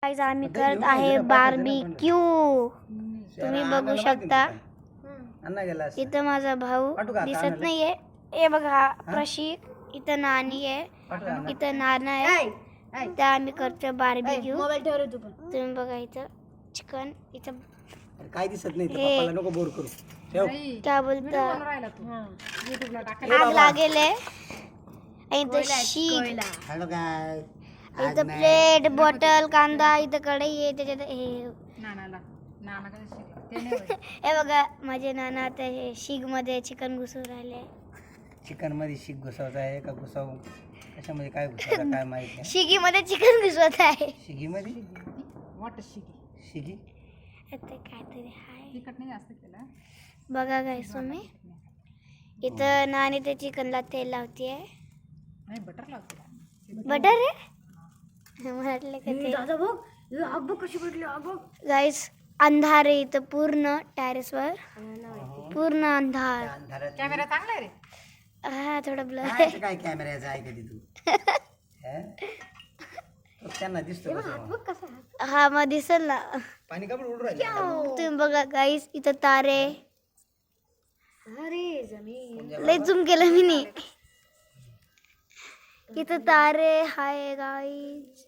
Guys आम्ही करत आहे बार्बीक्यू. तुम्ही बघू शकता इथं माझा भाऊ दिसत नाहीये. हे बघा प्रशिक, इथं नानी आहे, इथं नाना आहे. इथं आम्ही करतो बार्बीक्यू. तुम्ही बघा इथं चिकन, इथं काय दिसत नाही पप्पाला नको बोर करू. ठेव. काय बोलता आग लागेल आहे. इथं शीग, हॅलो गाय. इथं प्लेट, बॉटल, कांदा, इथं कढई आहे. त्याच्यात हे बघा माझे नाना आता हे शीग मध्ये चिकन घुसवून राहिले. चिकन मध्ये शीग घुसवायचा आहे का घुसाव कशामध्ये काय घुसवायचं काय माहित नाही. शिगी मध्ये चिकन घुसवत आहे. शिगी मध्ये शिगी आता काहीतरी आहे बघा गाईस तुम्ही. इथं नानी ते चिकनला तेल लावते. बटर आहे म्हटलं गाईस. अंधार आहे इथं पूर्ण टेरेसवर, पूर्ण अंधार. कॅमेरा चांगला आहे रे. हा थोडा ब्लर काय ते काय कॅमेऱ्याचं आहे कधी तू तो त्यांना दिसतो कसं? हा मग दिसेल ना. पाणी का पण उडून राहिलं. तुम्ही बघा गाईस इथं तारे. लय झूम केलं मी नी. इथं तारे हाय गाईस.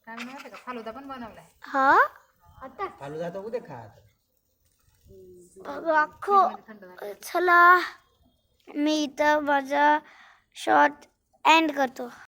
काय म्हणते का फालुदा पण बनवलाय. हा आता चालू जातो उद्या खात. अख्खो चला मी इथं माझा शॉट एंड करतो.